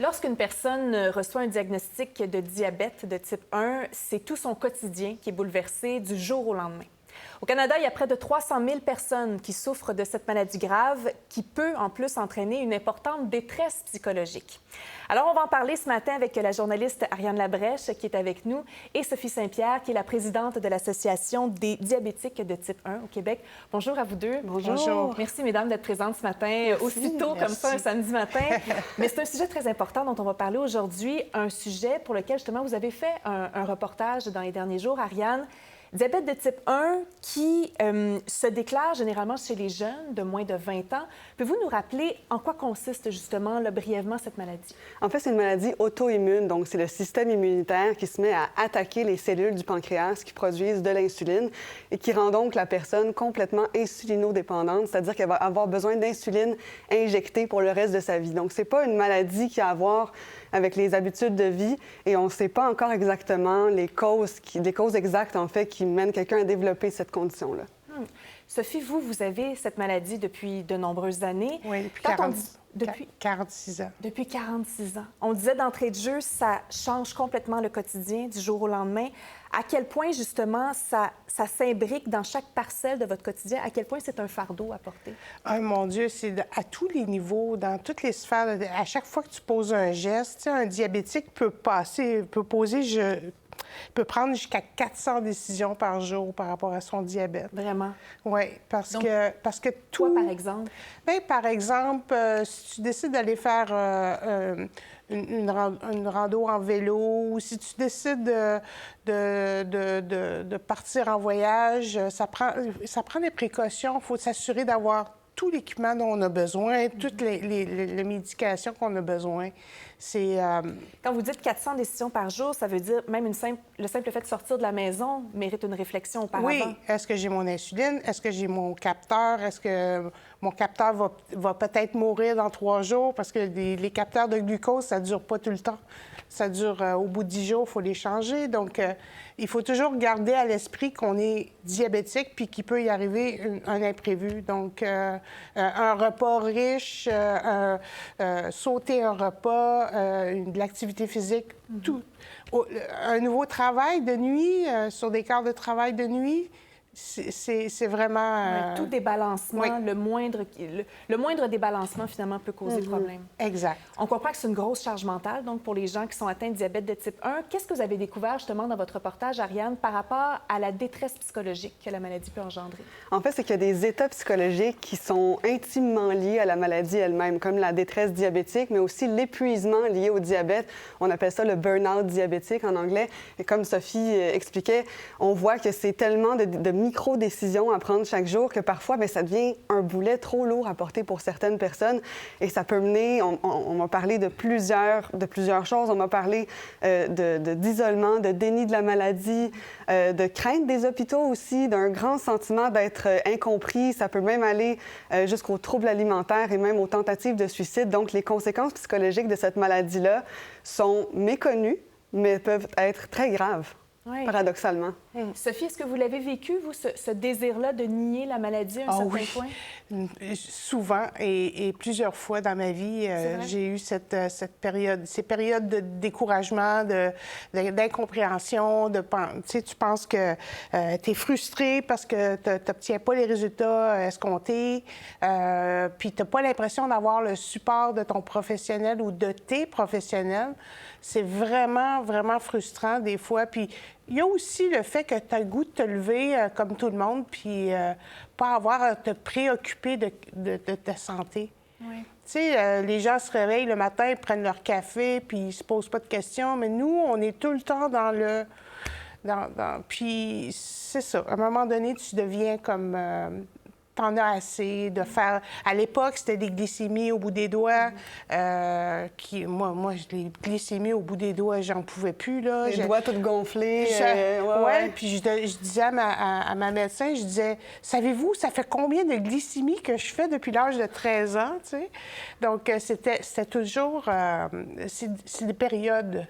Lorsqu'une personne reçoit un diagnostic de diabète de type 1, c'est tout son quotidien qui est bouleversé du jour au lendemain. Au Canada, il y a près de 300 000 personnes qui souffrent de cette maladie grave qui peut en plus entraîner une importante détresse psychologique. Alors, on va en parler ce matin avec la journaliste Ariane Labrèche qui est avec nous et Sophie Saint-Pierre qui est la présidente de l'Association des diabétiques de type 1 au Québec. Bonjour à vous deux. Bonjour. Bonjour. Merci, mesdames, d'être présentes ce matin, aussitôt comme ça, un samedi matin. Mais c'est un sujet très important dont on va parler aujourd'hui, un sujet pour lequel, justement, vous avez fait un reportage dans les derniers jours, Ariane. Diabète de type 1 qui se déclare généralement chez les jeunes de moins de 20 ans. Pouvez-vous nous rappeler en quoi consiste justement là, brièvement cette maladie? En fait, c'est une maladie auto-immune. Donc, c'est le système immunitaire qui se met à attaquer les cellules du pancréas qui produisent de l'insuline et qui rend donc la personne complètement insulinodépendante, c'est-à-dire qu'elle va avoir besoin d'insuline injectée pour le reste de sa vie. Donc, c'est pas une maladie qui a à voir avec les habitudes de vie et on ne sait pas encore exactement les causes exactes, en fait, qui mènent quelqu'un à développer cette condition-là. Sophie, vous avez cette maladie depuis de nombreuses années. Oui, depuis 46 ans. Depuis 46 ans. On disait d'entrée de jeu, ça change complètement le quotidien du jour au lendemain. À quel point, justement, ça s'imbrique dans chaque parcelle de votre quotidien? À quel point c'est un fardeau à porter? Oh mon Dieu, c'est à tous les niveaux, dans toutes les sphères. À chaque fois que tu poses un geste, un diabétique peut peut prendre jusqu'à 400 décisions par jour par rapport à son diabète. Vraiment? Oui, parce que tout... Toi, par exemple? Bien, par exemple, si tu décides d'aller faire une rando en vélo ou si tu décides de partir en voyage, ça prend des précautions. Il faut s'assurer d'avoir tout l'équipement dont on a besoin, toutes les médications qu'on a besoin. Quand vous dites 400 décisions par jour, ça veut dire même le simple fait de sortir de la maison mérite une réflexion auparavant. Oui. Est-ce que j'ai mon insuline? Est-ce que j'ai mon capteur? Est-ce que mon capteur va peut-être mourir dans 3 jours? Parce que les capteurs de glucose, ça ne dure pas tout le temps. Ça dure au bout de 10 jours, il faut les changer. Donc, il faut toujours garder à l'esprit qu'on est diabétique puis qu'il peut y arriver un imprévu. Donc, un repas riche, sauter un repas, de l'activité physique, tout. Un nouveau travail de nuit, sur des quarts de travail de nuit, c'est vraiment... tout débalancement, oui. le moindre débalancement, finalement, peut causer problème. Exact. On comprend que c'est une grosse charge mentale, donc, pour les gens qui sont atteints de diabète de type 1. Qu'est-ce que vous avez découvert, justement, dans votre reportage, Ariane, par rapport à la détresse psychologique que la maladie peut engendrer? En fait, c'est qu'il y a des états psychologiques qui sont intimement liés à la maladie elle-même, comme la détresse diabétique, mais aussi l'épuisement lié au diabète. On appelle ça le burn-out diabétique en anglais. Et comme Sophie expliquait, on voit que c'est tellement de micro-décisions à prendre chaque jour que parfois, bien, ça devient un boulet trop lourd à porter pour certaines personnes. Et ça peut mener, on m'a parlé de plusieurs choses. On m'a parlé d'isolement, de déni de la maladie, de crainte des hôpitaux aussi, d'un grand sentiment d'être incompris. Ça peut même aller jusqu'aux troubles alimentaires et même aux tentatives de suicide. Donc, les conséquences psychologiques de cette maladie-là sont méconnues, mais peuvent être très graves. Oui. Paradoxalement. Sophie, est-ce que vous l'avez vécu, vous, ce désir-là de nier la maladie à un certain point? Souvent et plusieurs fois dans ma vie, j'ai eu ces périodes de découragement, d'incompréhension, tu penses que tu es frustré parce que tu n'obtiens pas les résultats escomptés, puis tu n'as pas l'impression d'avoir le support de ton professionnel ou de tes professionnels. C'est vraiment, vraiment frustrant des fois. Puis il y a aussi le fait que tu as le goût de te lever comme tout le monde, puis pas avoir à te préoccuper de ta santé. Oui. Tu sais, les gens se réveillent le matin, ils prennent leur café, puis ils se posent pas de questions. Mais nous, on est tout le temps dans le... Puis c'est ça. À un moment donné, tu deviens comme... t'en as assez de faire... À l'époque, c'était des glycémies au bout des doigts. Moi, les glycémies au bout des doigts, j'en pouvais plus, là. Les doigts tout gonflés. Oui, puis je disais à ma médecin, je disais, savez-vous, ça fait combien de glycémies que je fais depuis l'âge de 13 ans, tu sais? Donc, c'était toujours... c'est des périodes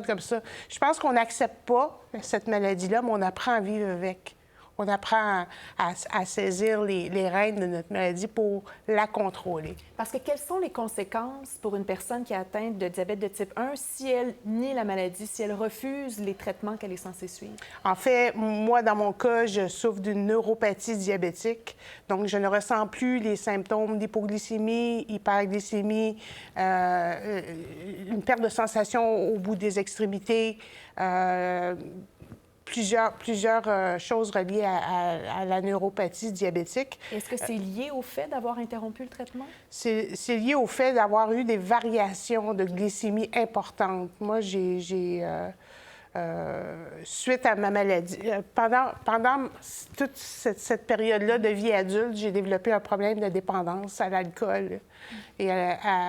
comme ça. Je pense qu'on n'accepte pas cette maladie-là, mais on apprend à vivre avec. On apprend à saisir les rênes de notre maladie pour la contrôler. Parce que quelles sont les conséquences pour une personne qui est atteinte de diabète de type 1 si elle nie la maladie, si elle refuse les traitements qu'elle est censée suivre? En fait, moi, dans mon cas, je souffre d'une neuropathie diabétique. Donc, je ne ressens plus les symptômes d'hypoglycémie, hyperglycémie, une perte de sensation au bout des extrémités, plusieurs choses reliées à la neuropathie diabétique. Est-ce que c'est lié au fait d'avoir interrompu le traitement? C'est lié au fait d'avoir eu des variations de glycémie importantes. Moi, suite à ma maladie, pendant toute cette période-là de vie adulte, j'ai développé un problème de dépendance à l'alcool et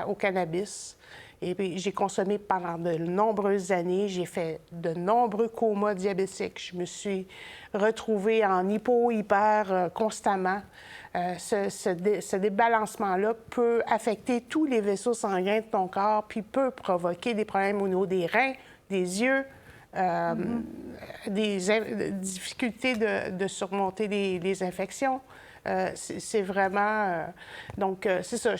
au cannabis. Et puis, j'ai consommé pendant de nombreuses années. J'ai fait de nombreux comas diabétiques. Je me suis retrouvée en hyper constamment. Ce débalancement-là peut affecter tous les vaisseaux sanguins de ton corps, puis peut provoquer des problèmes au niveau des reins, des yeux, des difficultés de surmonter les infections. C'est vraiment... donc, c'est ça,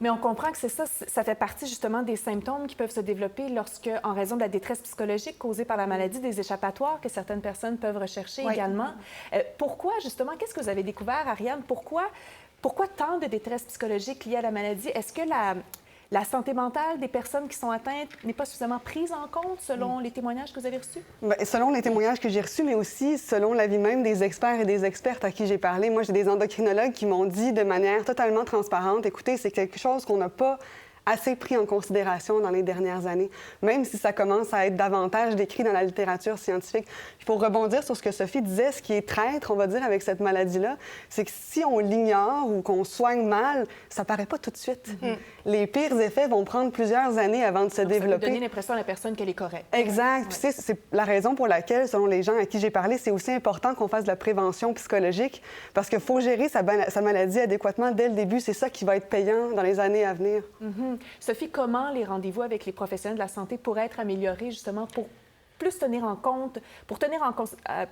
Mais on comprend que c'est ça, ça fait partie justement des symptômes qui peuvent se développer lorsque, en raison de la détresse psychologique causée par la maladie, des échappatoires que certaines personnes peuvent rechercher également. Pourquoi, justement, qu'est-ce que vous avez découvert, Ariane? Pourquoi tant de détresse psychologique liée à la maladie? Est-ce que la santé mentale des personnes qui sont atteintes n'est pas suffisamment prise en compte selon les témoignages que vous avez reçus? Bien, selon les témoignages que j'ai reçus, mais aussi selon l'avis même des experts et des expertes à qui j'ai parlé. Moi, j'ai des endocrinologues qui m'ont dit de manière totalement transparente, écoutez, c'est quelque chose qu'on n'a pas assez pris en considération dans les dernières années, même si ça commence à être davantage décrit dans la littérature scientifique. Puis pour rebondir sur ce que Sophie disait, ce qui est traître, on va dire, avec cette maladie-là, c'est que si on l'ignore ou qu'on soigne mal, ça paraît pas tout de suite. Les pires effets vont prendre plusieurs années avant de se développer. Ça peut donner l'impression à la personne qu'elle est correcte. Exact. Puis c'est la raison pour laquelle, selon les gens à qui j'ai parlé, c'est aussi important qu'on fasse de la prévention psychologique parce qu'il faut gérer sa maladie adéquatement dès le début. C'est ça qui va être payant dans les années à venir. Sophie, comment les rendez-vous avec les professionnels de la santé pourraient être améliorés justement pour plus tenir en compte,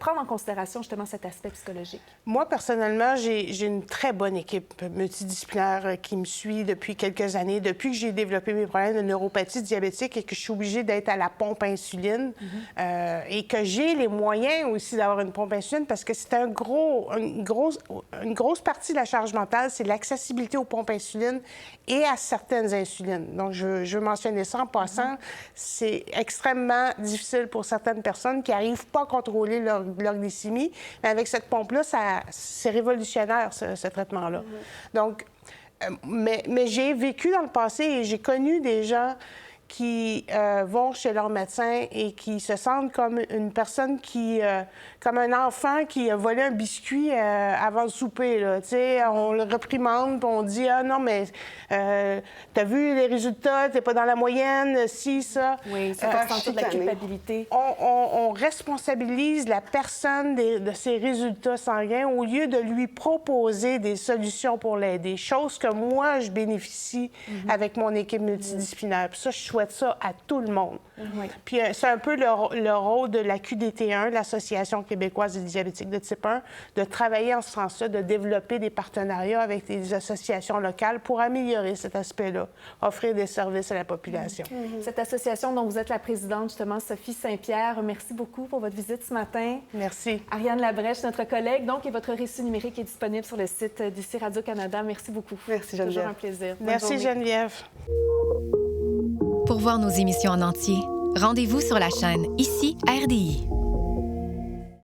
prendre en considération justement cet aspect psychologique? Moi, personnellement, j'ai une très bonne équipe multidisciplinaire qui me suit depuis quelques années, depuis que j'ai développé mes problèmes de neuropathie diabétique et que je suis obligée d'être à la pompe à insuline et que j'ai les moyens aussi d'avoir une pompe à insuline parce que c'est une grosse partie de la charge mentale, c'est l'accessibilité aux pompes à insuline et à certaines insulines. Donc, je veux mentionner ça en passant. C'est extrêmement difficile pour certaines personnes qui n'arrivent pas à contrôler leur glycémie. Mais avec cette pompe-là, c'est révolutionnaire, ce traitement-là. Donc, mais j'ai vécu dans le passé et j'ai connu des gens qui vont chez leur médecin et qui se sentent comme une personne comme un enfant qui a volé un biscuit avant le souper, là. Tu sais, on le reprimande, puis on dit « Ah non, mais t'as vu les résultats, t'es pas dans la moyenne, si, ça. » Oui, c'est pas sentir de la culpabilité. On responsabilise la personne de ses résultats sanguins au lieu de lui proposer des solutions pour l'aider, chose que moi, je bénéficie avec mon équipe multidisciplinaire. Puis ça, je souhaite ça à tout le monde. Puis c'est un peu le rôle de la QDT1, l'Association québécoise des diabétiques de type 1, de travailler en ce sens-là, de développer des partenariats avec des associations locales pour améliorer cet aspect-là, offrir des services à la population. Cette association dont vous êtes la présidente, justement, Sophie Saint-Pierre, merci beaucoup pour votre visite ce matin. Merci. Ariane Labrèche, notre collègue, donc, et votre récit numérique est disponible sur le site d'ici Radio-Canada. Merci beaucoup. Merci, Geneviève. Toujours un plaisir. Merci, Geneviève. Pour voir nos émissions en entier, rendez-vous sur la chaîne Ici RDI.